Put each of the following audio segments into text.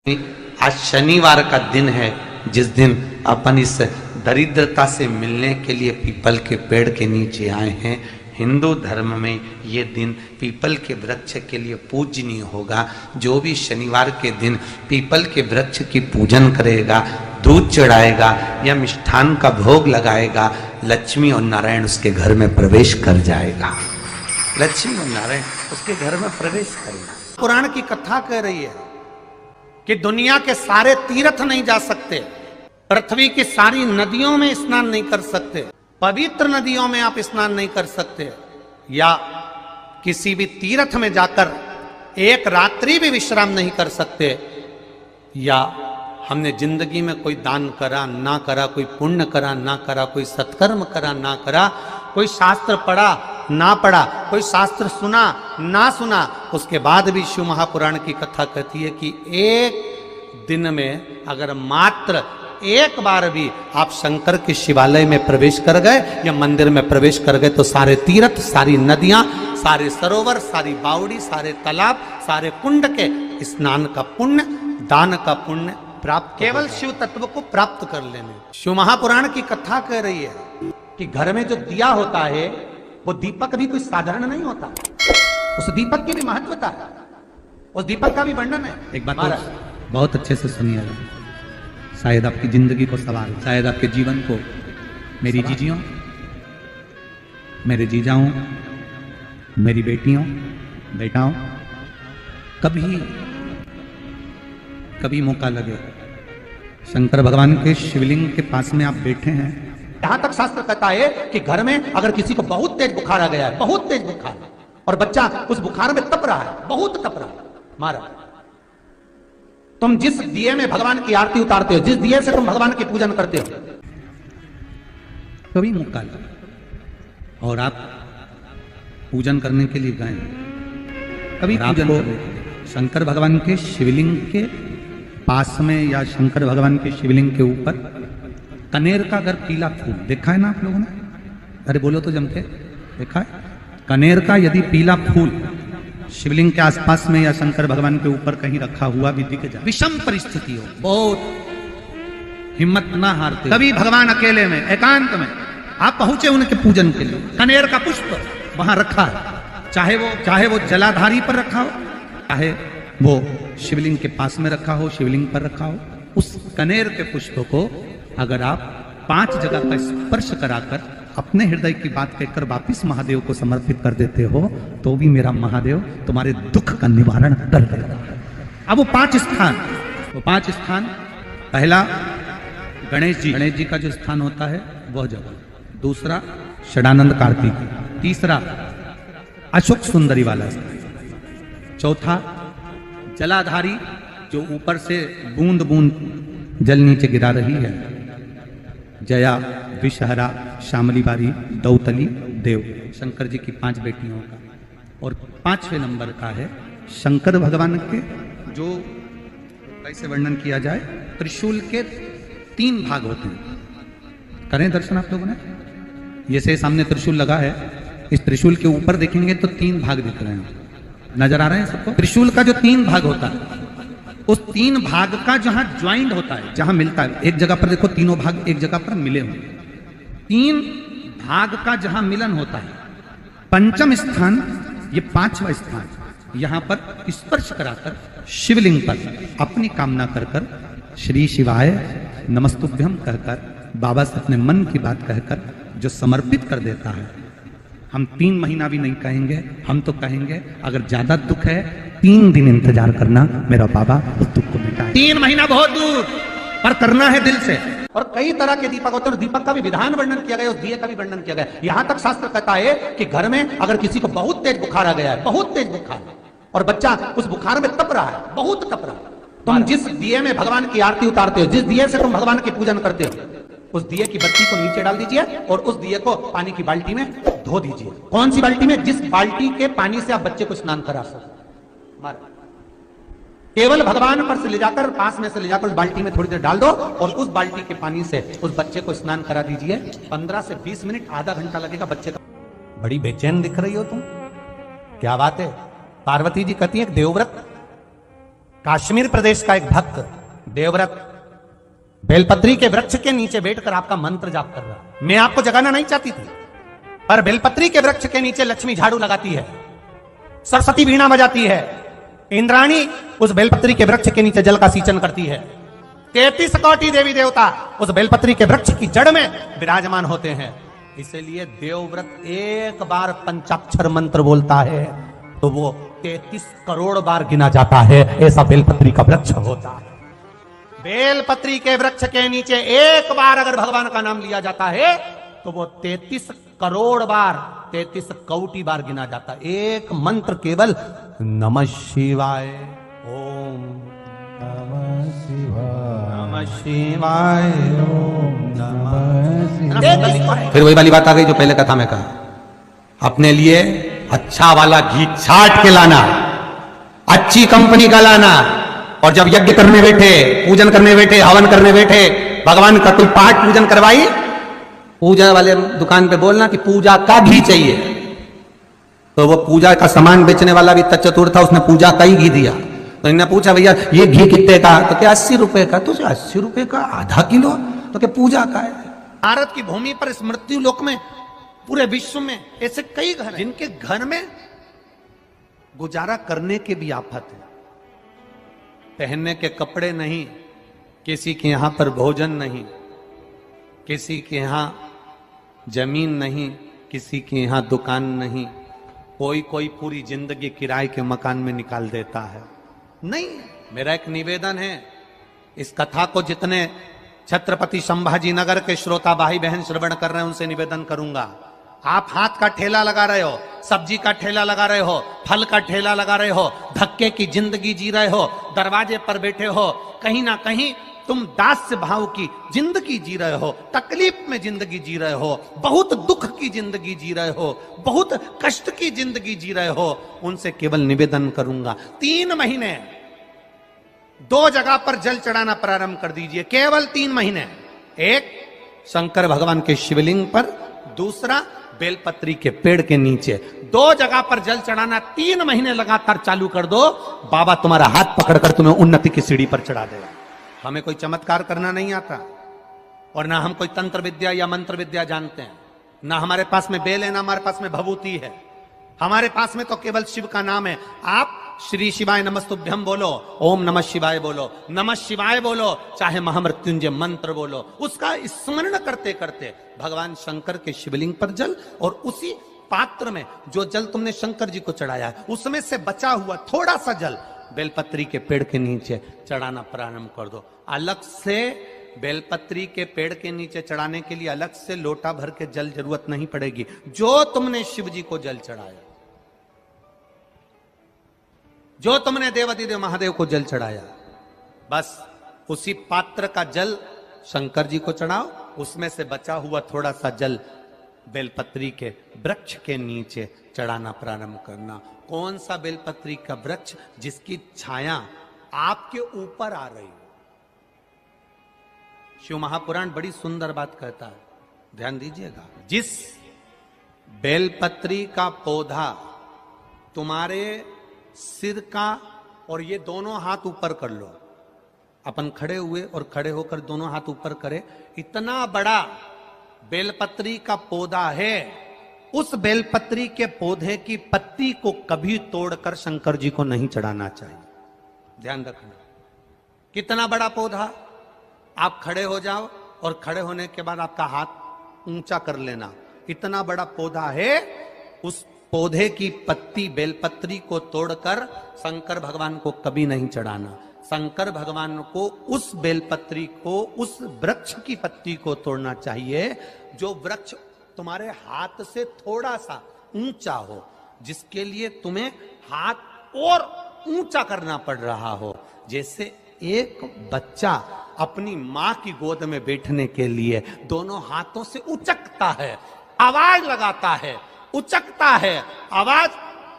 आज शनिवार का दिन है जिस दिन अपन इस दरिद्रता से मिलने के लिए पीपल के पेड़ के नीचे आए हैं। हिंदू धर्म में ये दिन पीपल के वृक्ष के लिए पूजनीय होगा। जो भी शनिवार के दिन पीपल के वृक्ष की पूजन करेगा, दूध चढ़ाएगा या मिष्ठान का भोग लगाएगा, लक्ष्मी और नारायण उसके घर में प्रवेश कर जाएगा। लक्ष्मी और नारायण उसके घर में प्रवेश करेगा। पुराण की कथा कह रही है कि दुनिया के सारे तीर्थ नहीं जा सकते, पृथ्वी की सारी नदियों में स्नान नहीं कर सकते, पवित्र नदियों में आप स्नान नहीं कर सकते, या किसी भी तीर्थ में जाकर एक रात्रि भी विश्राम नहीं कर सकते, या हमने जिंदगी में कोई दान करा ना करा, कोई पुण्य करा ना करा, कोई सत्कर्म करा ना करा, कोई शास्त्र पढ़ा ना पढ़ा, कोई शास्त्र सुना ना सुना, उसके बाद भी शिव महापुराण की कथा कहती है कि एक दिन में अगर मात्र एक बार भी आप शंकर के शिवालय में प्रवेश कर गए या मंदिर में प्रवेश कर गए तो सारे तीर्थ, सारी नदियां, सारे सरोवर, सारी बावड़ी, सारे तालाब, सारे कुंड के स्नान का पुण्य, दान का पुण्य प्राप्त, केवल शिव तत्व को प्राप्त कर लेने। शिव महापुराण की कथा कह रही है कि घर में जो दिया होता है वो दीपक भी कोई साधारण नहीं होता, उस दीपक की भी महत्वता है, उस दीपक का भी वर्णन है। एक बात और बहुत अच्छे से सुनिएगा, शायद आपकी जिंदगी को सवार, शायद आपके जीवन को। मेरी जीजियों, मेरे जीजाओं, मेरी बेटियों, बेटाओं, कभी मौका लगे, शंकर भगवान के शिवलिंग के पास में आप बैठे हैं, यहां तक शास्त्र कहता है कि घर में अगर किसी को बहुत तेज बुखार आ गया है, बहुत तेज बुखार, और बच्चा उस बुखार में तप रहा है, बहुत तप रहा है, मारा, तुम जिस दिए में भगवान की आरती उतारते हो, जिस दिए से तुम भगवान की पूजन करते हो, कभी मौका लगे और आप पूजन करने के लिए गए, कभी पूजन करने, शंकर भगवान के शिवलिंग के पास में या शंकर भगवान के शिवलिंग के ऊपर कनेर का अगर पीला फूल देखा है ना आप लोगों ने, अरे बोलो तो जमके, देखा है? कनेर का यदि पीला फूल शिवलिंग के आसपास में या शंकर भगवान के ऊपर कहीं रखा हुआ भी दिख जाए, विषम परिस्थिति हो, बहुत हिम्मत ना हारते, कभी भगवान अकेले में एकांत में आप पहुंचे उनके पूजन के लिए, कनेर का पुष्प वहां रखा है, चाहे वो जलाधारी पर रखा हो, चाहे वो शिवलिंग के पास में रखा हो, शिवलिंग पर रखा हो, उस कनेर के पुष्प को अगर आप 5 जगह का स्पर्श कराकर अपने हृदय की बात कहकर वापिस महादेव को समर्पित कर देते हो तो भी मेरा महादेव तुम्हारे दुख का निवारण कर देगा। अब वो 5 स्थान, पहला गणेश जी का जो स्थान होता है वह जगह, दूसरा षडानंद कार्तिक, तीसरा अशोक सुंदरी वाला स्थान, चौथा जलाधारी जो ऊपर से बूंद बूंद जल नीचे गिरा रही है, जया, विषहरा, शामली बारी, दौतली, देव, शंकर जी की 5 बेटियों का, और 5वें नंबर का है शंकर भगवान के, जो कैसे वर्णन किया जाए, त्रिशूल के 3 भाग होते हैं। करें दर्शन आप लोगों ने, ये से सामने त्रिशूल लगा है, इस त्रिशूल के ऊपर देखेंगे तो 3 भाग दिख रहे हैं, नजर आ रहे हैं सबको? त्रिशूल का जो 3 भाग होता है, उस 3 भाग का जहां ज्वाइंट होता है, जहां मिलता है, एक जगह पर देखो तीनों भाग एक जगह पर मिले हुए, 3 भाग का जहां मिलन होता है, 5वां स्थान, ये 5वां स्थान, यहां पर स्पर्श कराकर शिवलिंग पर अपनी कामना कर श्री शिवाय नमस्तुभ्यम कहकर बाबा से अपने मन की बात कहकर जो समर्पित कर देता है, हम 3 महीना भी नहीं कहेंगे, हम तो कहेंगे अगर ज्यादा दुख है 3 दिन इंतजार करना, मेरा बाबा उस दुख को मिटाए। 3 महीना बहुत दूर, पर करना है दिल से। और कई तरह के दीपक होते हैं, दीपक का भी विधान वर्णन किया गया, उस दिए का भी वर्णन किया गया। यहां तक शास्त्र कहता है कि घर में अगर किसी को बहुत तेज बुखार आ गया है, बहुत तेज बुखार, और बच्चा उस बुखार में तप रहा है, बहुत तप रहा है, तुम जिस दिए में भगवान की आरती उतारते हो, जिस दिए से तुम भगवान की पूजन करते हो, उस दिए की बत्ती को नीचे डाल दीजिए और उस दिए को पानी की बाल्टी में धो दीजिए। कौन सी बाल्टी में? जिस बाल्टी के पानी से आप बच्चे को स्नान करा सको, केवल भगवान पर से ले जाकर, पास में से ले जाकर उस बाल्टी में थोड़ी देर डाल दो और उस बाल्टी के पानी से उस बच्चे को स्नान करा दीजिए। 15 से 20 मिनट, आधा घंटा लगेगा बच्चे का। बड़ी बेचैन दिख रही हो तुम, क्या बात है? पार्वती जी कहती है देवव्रत कश्मीर प्रदेश का एक भक्त देवव्रत बेलपत्री के वृक्ष के नीचे बैठकर आपका मंत्र जाप कर रहा। मैं आपको जगाना नहीं चाहती थी, पर बेलपत्री के वृक्ष के नीचे लक्ष्मी झाड़ू लगाती है, सरस्वती वीणा बजाती है, इंद्राणी उस बेलपत्री के वृक्ष के नीचे जल का सिंचन करती है, 33 कोटि देवी देवता उस बेलपत्री के वृक्ष की जड़ में विराजमान होते हैं। इसलिए देवव्रत एक बार पंचाक्षर मंत्र बोलता है तो वो 33 करोड़ बार गिना जाता है। ऐसा बेलपत्री का वृक्ष होता है। बेलपत्री के वृक्ष के नीचे एक बार अगर भगवान का नाम लिया जाता है तो वो 33 करोड़ बार, 33 कोटि बार गिना जाता है। एक मंत्र केवल नमः शिवाय, ओम नमः शिवाय, ओम नमः शिवाय। फिर वही वाली बात आ गई जो पहले कथा में कहा, अपने लिए अच्छा वाला घी छाट के लाना, अच्छी कंपनी का लाना, और जब यज्ञ करने बैठे, पूजन करने बैठे, हवन करने बैठे, भगवान का कोई पाठ पूजन करवाई, पूजा वाले दुकान पे बोलना कि पूजा का घी चाहिए। तो वो पूजा का सामान बेचने वाला भी चतुर था, उसने पूजा का ही घी दिया। तो इन्होंने पूछा भैया ये घी कितने का? तो क्या 80 रुपए का? तो 80 रुपए का आधा किलो? तो क्या पूजा का है? भारत की भूमि पर इस मृत्यु लोक में पूरे विश्व में ऐसे कई घर हैं जिनके घर में गुजारा करने के भी आफत है। पहनने के कपड़े नहीं, किसी के यहां पर भोजन नहीं, किसी के यहां जमीन नहीं, किसी के यहां दुकान नहीं, कोई पूरी जिंदगी किराए के मकान में निकाल देता है। नहीं, मेरा एक निवेदन है, इस कथा को जितने छत्रपति संभाजी नगर के श्रोता भाई बहन श्रवण कर रहे हैं उनसे निवेदन करूंगा, आप हाथ का ठेला लगा रहे हो, सब्जी का ठेला लगा रहे हो, फल का ठेला लगा रहे हो, धक्के की जिंदगी जी रहे हो, दरवाजे पर बैठे हो, कहीं ना कहीं तुम दास्य भाव की जिंदगी जी रहे हो, तकलीफ में जिंदगी जी रहे हो, बहुत दुख की जिंदगी जी रहे हो, बहुत कष्ट की जिंदगी जी रहे हो, उनसे केवल निवेदन करूंगा 3 महीने 2 जगह पर जल चढ़ाना प्रारंभ कर दीजिए। केवल 3 महीने, एक शंकर भगवान के शिवलिंग पर, दूसरा बेलपत्री के पेड़ के नीचे, 2 जगह पर जल चढ़ाना 3 महीने लगातार चालू कर दो। बाबा तुम्हारा हाथ पकड़कर तुम्हें उन्नति की सीढ़ी पर चढ़ा देगा। हमें कोई चमत्कार करना नहीं आता, और ना हम कोई तंत्र विद्या या मंत्र विद्या जानते हैं, ना हमारे पास में बेल है, ना हमारे पास में भभूति है। हमारे पास में तो केवल शिव का नाम है। आप श्री शिवाय नमस्तुभ्यम बोलो, ओम नमः शिवाय बोलो, नमः शिवाय बोलो, चाहे महामृत्युंजय मंत्र बोलो, उसका स्मरण करते करते भगवान शंकर के शिवलिंग पर जल, और उसी पात्र में जो जल तुमने शंकर जी को चढ़ाया है उसमें से बचा हुआ थोड़ा सा जल बेलपत्री के पेड़ के नीचे चढ़ाना प्रारंभ कर दो। अलग से बेलपत्री के पेड़ के नीचे चढ़ाने के लिए अलग से लोटा भर के जल जरूरत नहीं पड़ेगी। जो तुमने शिव जी को जल चढ़ाया, जो तुमने देवादिदेव महादेव को जल चढ़ाया, बस उसी पात्र का जल शंकर जी को चढ़ाओ, उसमें से बचा हुआ थोड़ा सा जल बेलपत्री के वृक्ष के नीचे चढ़ाना प्रारंभ करना। कौन सा बेलपत्री का वृक्ष? जिसकी छाया आपके ऊपर आ रही हो। शिव महापुराण बड़ी सुंदर बात कहता है, ध्यान दीजिएगा। जिस बेलपत्री का पौधा तुम्हारे सिर का, और ये दोनों हाथ ऊपर कर लो, अपन खड़े हुए और खड़े होकर दोनों हाथ ऊपर करे, इतना बड़ा बेलपत्री का पौधा है, उस बेलपत्री के पौधे की पत्ती को कभी तोड़कर शंकर जी को नहीं चढ़ाना चाहिए। ध्यान रखना, कितना बड़ा पौधा। आप खड़े हो जाओ और खड़े होने के बाद आपका हाथ ऊंचा कर लेना, इतना बड़ा पौधा है, उस पौधे की पत्ती बेलपत्री को तोड़कर शंकर भगवान को कभी नहीं चढ़ाना। शंकर भगवान को उस बेलपत्री को, उस वृक्ष की पत्ती को तोड़ना चाहिए जो वृक्ष तुम्हारे हाथ से थोड़ा सा ऊंचा हो, जिसके लिए तुम्हें हाथ और ऊंचा करना पड़ रहा हो। जैसे एक बच्चा अपनी मां की गोद में बैठने के लिए दोनों हाथों से उचकता है, आवाज लगाता है, उचकता है, आवाज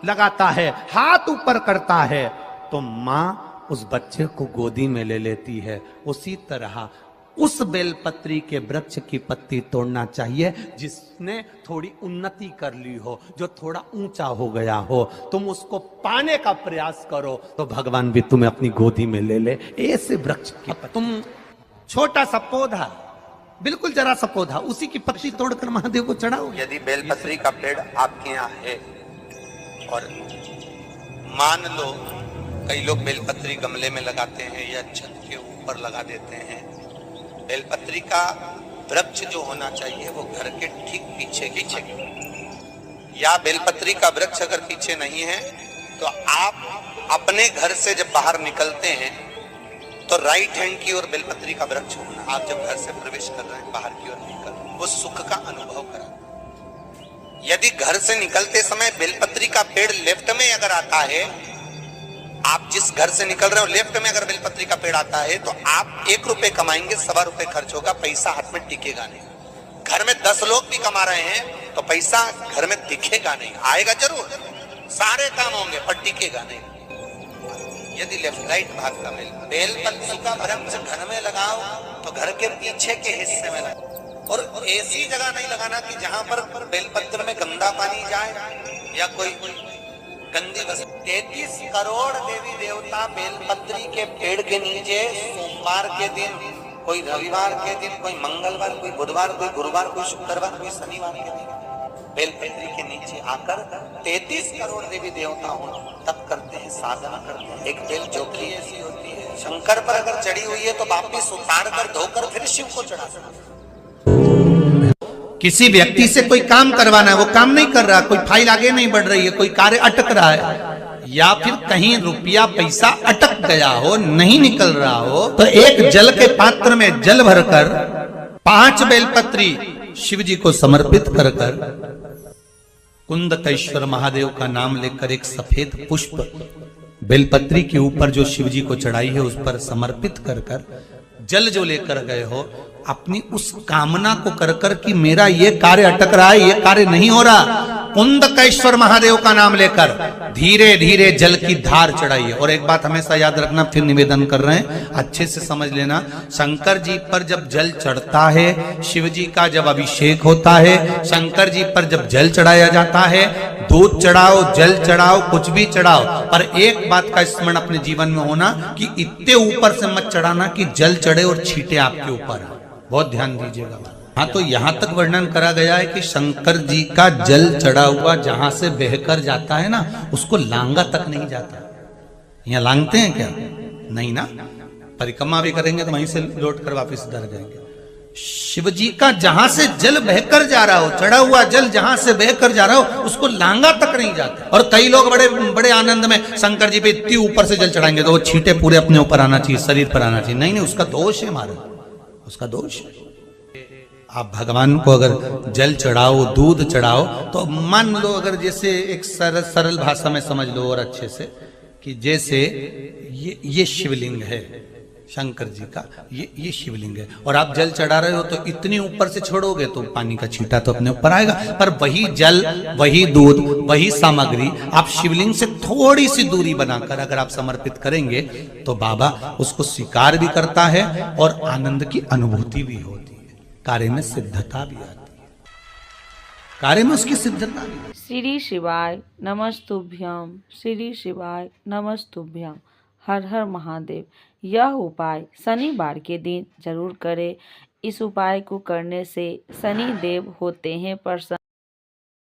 लगाता है, हाथ ऊपर करता है, तो मां उस बच्चे को गोदी में ले लेती है। उसी तरह उस बेलपत्री के वृक्ष की पत्ती तोड़ना चाहिए जिसने थोड़ी उन्नति कर ली हो, जो थोड़ा ऊंचा हो गया हो। तुम उसको पाने का प्रयास करो तो भगवान भी तुम्हें अपनी गोदी में ले ले। ऐसे वृक्ष की तुम छोटा सा पौधा, बिल्कुल जरा सा पौधा, उसी की पत्ती तोड़कर महादेव को चढ़ाओ। यदि बेलपत्री का पेड़ आपके यहाँ है और मान लो कई लोग बेलपत्री गमले में लगाते हैं या छत के ऊपर लगा देते हैं, बेलपत्री का वृक्ष जो होना चाहिए वो घर के ठीक पीछे या बेलपत्री का वृक्ष अगर पीछे नहीं है तो आप अपने घर से जब बाहर निकलते हैं तो राइट हैंड की ओर बेलपत्री का वृक्ष होना। आप जब घर से प्रवेश कर रहे हैं बाहर की ओर निकल, वो सुख का अनुभव करा। यदि घर से निकलते समय बेलपत्री का पेड़ लेफ्ट में अगर आता है, आप जिस घर से निकल रहे हो लेफ्ट में अगर बेलपत्री का पेड़ आता है तो आप 1 रुपए कमाएंगे, 1.25 रुपए खर्च होगा, पैसा हाथ में टिकेगा नहीं। घर में 10 लोग भी कमा रहे हैं तो पैसा घर में दिखेगा नहीं, आएगा जरूर, सारे काम होंगे पर टिकेगा नहीं। यदि लेफ्ट राइट भाग का बेलपत्री का वृक्ष घर में लगाओ तो घर के पीछे के हिस्से में लगाओ, और ऐसी जगह नहीं लगाना कि जहां पर बेलपत्र में गंदा पानी जाए या कोई गंदी वस्तु। 33 करोड़ देवी देवता बेलपत्री के पेड़ के नीचे सोमवार के दिन, कोई रविवार के दिन, कोई मंगलवार, कोई बुधवार, कोई गुरुवार, कोई शुक्रवार, कोई शनिवार के दिन बेलपत्री के नीचे आकर 33 करोड़ देवी देवता हो तब करते हैं, साधना करते हैं। एक बेल जोखी ऐसी होती है, शंकर पर अगर चढ़ी हुई है तो वापिस उतार कर धोकर फिर शिव को चढ़ा सकते। किसी व्यक्ति से कोई काम करवाना है, वो काम नहीं कर रहा, कोई फाइल आगे नहीं बढ़ रही है, कोई कार्य अटक रहा है, या फिर कहीं रुपया पैसा अटक गया हो, नहीं निकल रहा हो, तो एक जल के पात्र में जल भरकर 5 बेलपत्री शिव जी को समर्पित कर कुंदकेश्वर महादेव का नाम लेकर एक सफेद पुष्प बेलपत्री के ऊपर जो शिव जी को चढ़ाई है उस पर समर्पित कर जल जो लेकर गए हो, अपनी उस कामना को कर कि मेरा ये कार्य अटक रहा है, ये कार्य नहीं हो रहा, कुंदकेश्वर महादेव का नाम लेकर धीरे धीरे जल की धार चढ़ाइए। और एक बात हमेशा याद रखना, फिर निवेदन कर रहे हैं, अच्छे से समझ लेना, शंकर जी पर जब जल चढ़ता है, शिव जी का जब अभिषेक होता है, शंकर जी पर जब जल चढ़ाया जाता है, दूध चढ़ाओ, जल चढ़ाओ, कुछ भी चढ़ाओ, पर एक बात का स्मरण अपने जीवन में होना कि इतने ऊपर से मत चढ़ाना कि जल चढ़े और छींटे आपके ऊपर। बहुत ध्यान दीजिएगा। हाँ, तो यहां तक वर्णन करा गया है कि शंकर जी का जल चढ़ा हुआ जहां से बहकर जाता है ना, उसको लांगा तक नहीं जाता। यहाँ लांगते हैं क्या? नहीं ना, परिक्रमा भी करेंगे तो वहीं से लौट कर वापिस डर जाएंगे। शिव जी का जहां से जल बहकर जा रहा हो, चढ़ा हुआ जल जहां से बहकर जा रहा हो, उसको लांगा तक नहीं जाता। और कई लोग बड़े बड़े आनंद में शंकर जी पे इतनी ऊपर से जल चढ़ाएंगे तो वो छींटे पूरे अपने ऊपर आना चाहिए, शरीर पर आना चाहिए। नहीं, उसका दोष है हमारा, उसका दोष। आप भगवान को अगर जल चढ़ाओ, दूध चढ़ाओ, तो मान लो अगर जैसे एक सरल भाषा में समझ लो और अच्छे से, कि जैसे ये शिवलिंग है शंकर जी का, ये शिवलिंग है, और आप जल चढ़ा रहे हो तो इतनी ऊपर से छोड़ोगे तो पानी का छींटा तो अपने ऊपर आएगा, पर वही जल, वही दूध, वही सामग्री आप शिवलिंग से थोड़ी सी दूरी बनाकर अगर आप समर्पित करेंगे तो बाबा उसको स्वीकार भी करता है और आनंद की अनुभूति भी होती है, कार्य में सिद्धता भी आती है, कार्य में उसकी सिद्धता भी। श्री शिवाय नमस्तुभ्यम, श्री शिवाय नमस्तुभ्यम, हर हर महादेव। यह उपाय शनिवार के दिन जरूर करें। इस उपाय को करने से शनि देव होते हैं प्रसन्न।